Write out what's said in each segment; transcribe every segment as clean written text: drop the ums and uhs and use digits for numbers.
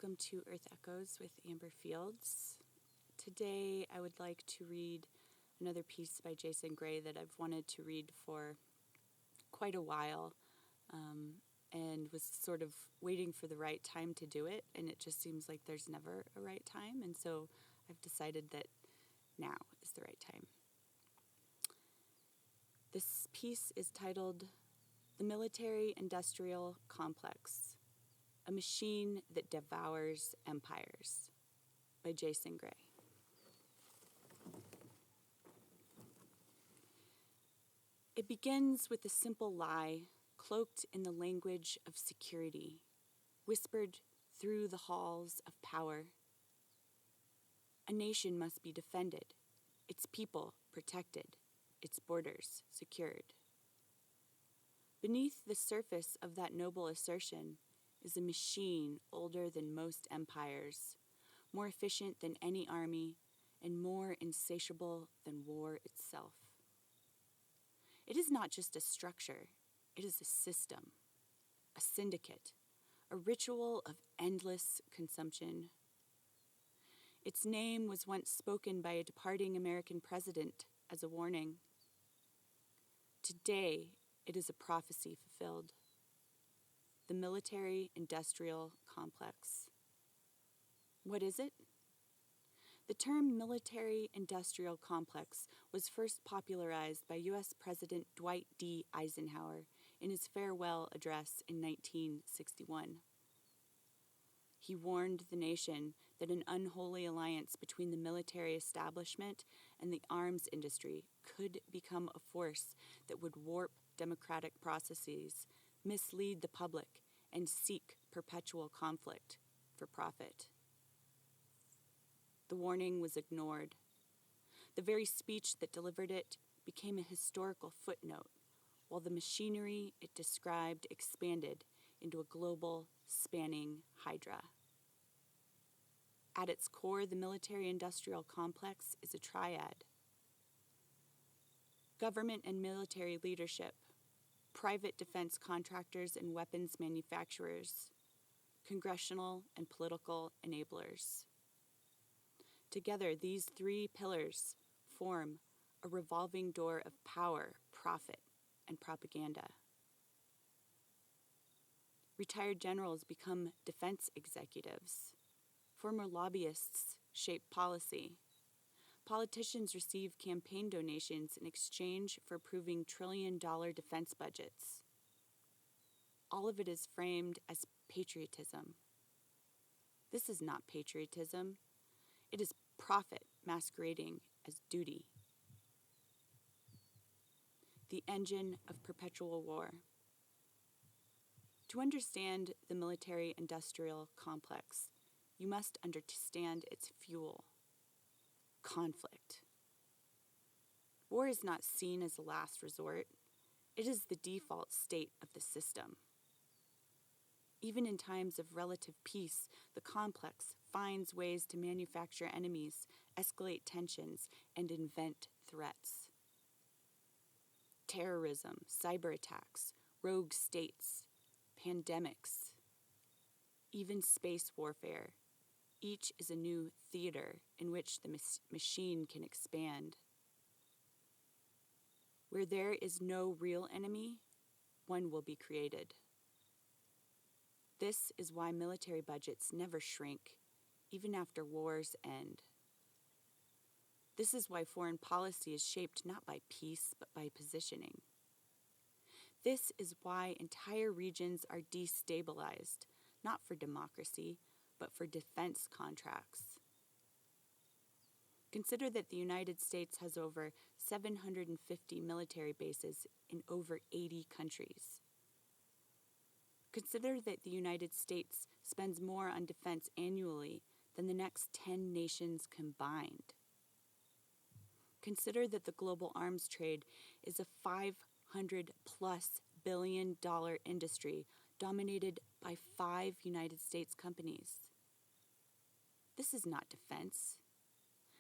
Welcome to Earth Echoes with Amber Fields. Today I would like to read another piece by Jason Gray that I've wanted to read for quite a while and was sort of waiting for the right time to do it, and it just seems like there's never a right time, and so I've decided that now is the right time. This piece is titled The Military-Industrial Complex, a Machine That Devours Empires, by Jason Gray. It begins with a simple lie, cloaked in the language of security, whispered through the halls of power. A nation must be defended, its people protected, its borders secured. Beneath the surface of that noble assertion is a machine older than most empires, more efficient than any army, and more insatiable than war itself. It is not just a structure, it is a system, a syndicate, a ritual of endless consumption. Its name was once spoken by a departing American president as a warning. Today, it is a prophecy fulfilled. The military-industrial complex. What is it? The term military-industrial complex was first popularized by U.S. President Dwight D. Eisenhower in his farewell address in 1961. He warned the nation that an unholy alliance between the military establishment and the arms industry could become a force that would warp democratic processes, mislead the public, and seek perpetual conflict for profit. The warning was ignored. The very speech that delivered it became a historical footnote, while the machinery it described expanded into a global, spanning hydra. At its core, the military-industrial complex is a triad. Government and military leadership, private defense contractors and weapons manufacturers, congressional and political enablers. Together, these three pillars form a revolving door of power, profit, and propaganda. Retired generals become defense executives. Former lobbyists shape policy. Politicians receive campaign donations in exchange for approving trillion-dollar defense budgets. All of it is framed as patriotism. This is not patriotism. It is profit masquerading as duty. The engine of perpetual war. To understand the military-industrial complex, you must understand its fuel. Conflict. War is not seen as a last resort. It is the default state of the system. Even in times of relative peace, the complex finds ways to manufacture enemies, escalate tensions, and invent threats. Terrorism, cyber attacks, rogue states, pandemics, even space warfare. Each is a new theater in which the machine can expand. Where there is no real enemy, one will be created. This is why military budgets never shrink, even after wars end. This is why foreign policy is shaped not by peace, but by positioning. This is why entire regions are destabilized, not for democracy, but for defense contracts. Consider that the United States has over 750 military bases in over 80 countries. Consider that the United States spends more on defense annually than the next 10 nations combined. Consider that the global arms trade is a $500+ billion industry dominated by 5 United States companies. This is not defense.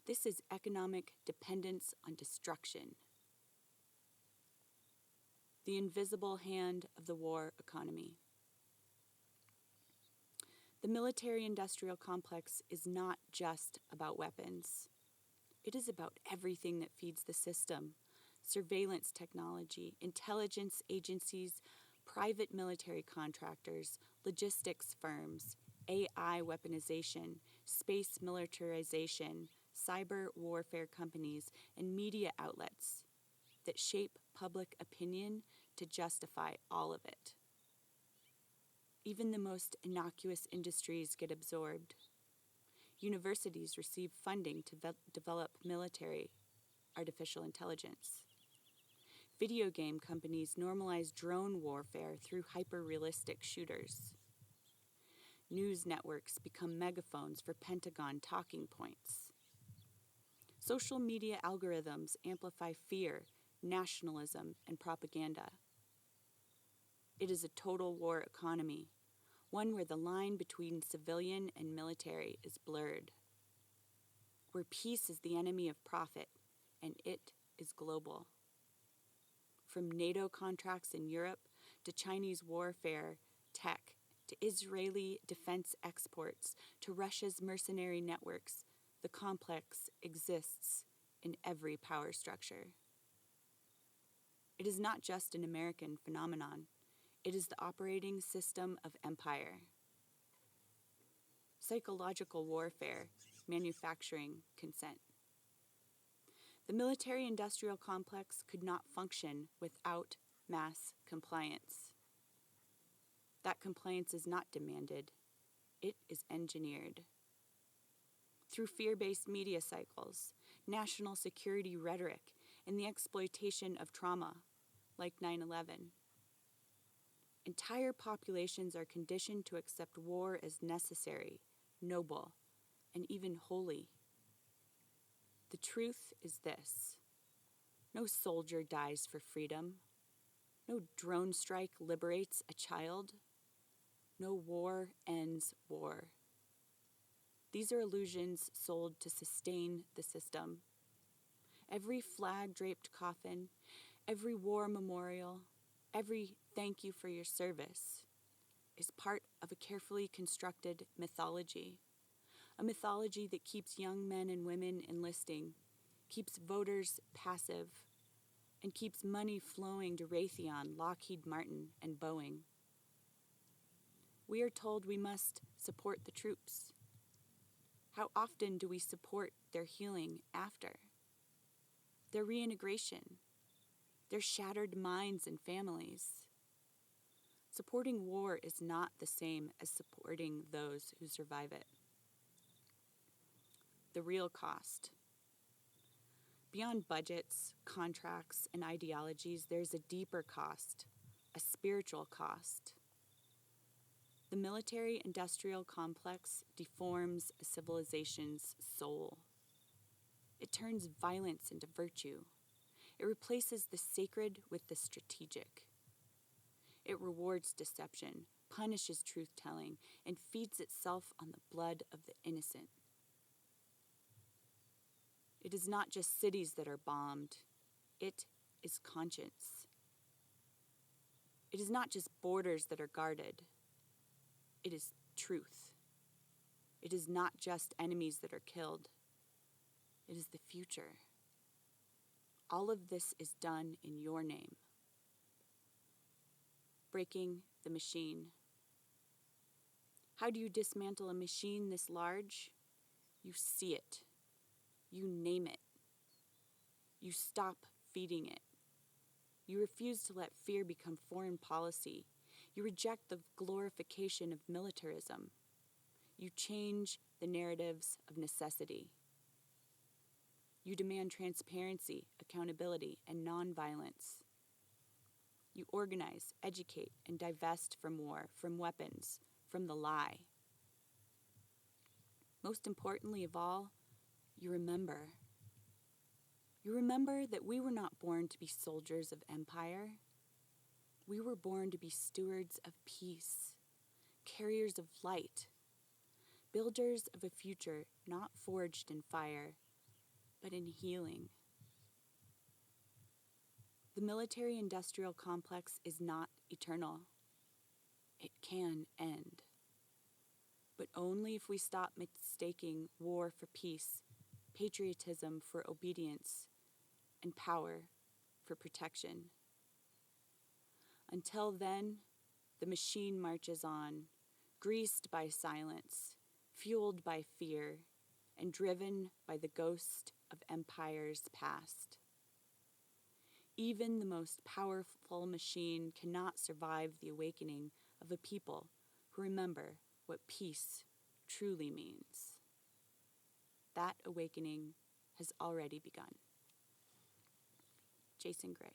This is economic dependence on destruction. The invisible hand of the war economy. The military-industrial complex is not just about weapons. It is about everything that feeds the system: surveillance technology, intelligence agencies, private military contractors, logistics firms, AI weaponization, space militarization, cyber warfare companies, and media outlets that shape public opinion to justify all of it. Even the most innocuous industries get absorbed. Universities receive funding to develop military artificial intelligence. Video game companies normalize drone warfare through hyper-realistic shooters. News networks become megaphones for Pentagon talking points. Social media algorithms amplify fear, nationalism, and propaganda. It is a total war economy, one where the line between civilian and military is blurred, where peace is the enemy of profit, and it is global. From NATO contracts in Europe to Chinese warfare tech to Israeli defense exports to Russia's mercenary networks, the complex exists in every power structure. It is not just an American phenomenon. It is the operating system of empire. Psychological warfare, manufacturing consent. The military-industrial complex could not function without mass compliance. That compliance is not demanded. It is engineered. Through fear-based media cycles, national security rhetoric, and the exploitation of trauma, like 9/11. Entire populations are conditioned to accept war as necessary, noble, and even holy. The truth is this: no soldier dies for freedom. No drone strike liberates a child. No war ends war. These are illusions sold to sustain the system. Every flag-draped coffin, every war memorial, every thank you for your service is part of a carefully constructed mythology, a mythology that keeps young men and women enlisting, keeps voters passive, and keeps money flowing to Raytheon, Lockheed Martin, and Boeing. We are told we must support the troops. How often do we support their healing after? Their reintegration, their shattered minds and families. Supporting war is not the same as supporting those who survive it. The real cost. Beyond budgets, contracts, and ideologies, there's a deeper cost, a spiritual cost. The military-industrial complex deforms a civilization's soul. It turns violence into virtue. It replaces the sacred with the strategic. It rewards deception, punishes truth-telling, and feeds itself on the blood of the innocent. It is not just cities that are bombed. It is conscience. It is not just borders that are guarded. It is truth. It is not just enemies that are killed. It is the future. All of this is done in your name. Breaking the machine. How do you dismantle a machine this large? You see it. You name it. You stop feeding it. You refuse to let fear become foreign policy. You reject the glorification of militarism. You change the narratives of necessity. You demand transparency, accountability, and nonviolence. You organize, educate, and divest from war, from weapons, from the lie. Most importantly of all, you remember. You remember that we were not born to be soldiers of empire. We were born to be stewards of peace, carriers of light, builders of a future not forged in fire, but in healing. The military-industrial complex is not eternal. It can end. but only if we stop mistaking war for peace, patriotism for obedience, and power for protection. Until then, the machine marches on, greased by silence, fueled by fear, and driven by the ghost of empires past. Even the most powerful machine cannot survive the awakening of a people who remember what peace truly means. That awakening has already begun. Jason Gray.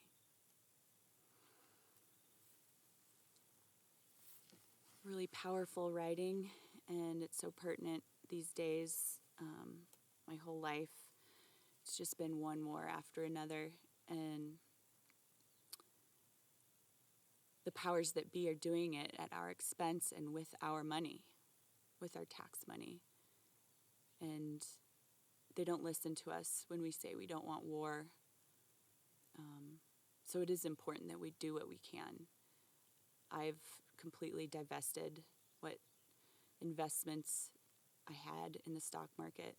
Really powerful writing, and it's so pertinent these days. My whole life, it's just been one war after another, and the powers that be are doing it at our expense and with our money, with our tax money. And they don't listen to us when we say we don't want war. So it is important that we do what we can. I've completely divested what investments I had in the stock market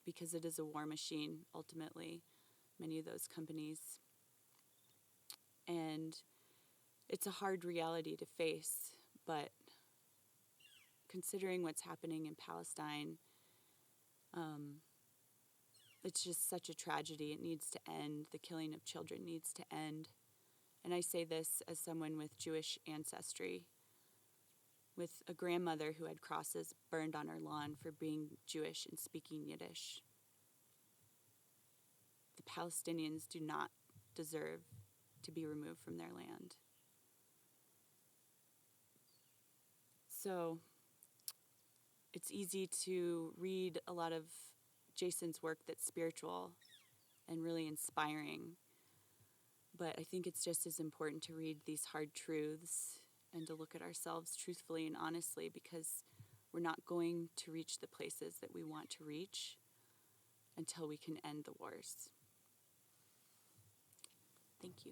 because it is a war machine, ultimately, many of those companies. And it's a hard reality to face, but considering what's happening in Palestine, it's just such a tragedy. It needs to end. The killing of children needs to end. And I say this as someone with Jewish ancestry, with a grandmother who had crosses burned on her lawn for being Jewish and speaking Yiddish. The Palestinians do not deserve to be removed from their land. So it's easy to read a lot of Jason's work that's spiritual and really inspiring. But I think it's just as important to read these hard truths and to look at ourselves truthfully and honestly, because we're not going to reach the places that we want to reach until we can end the wars. Thank you.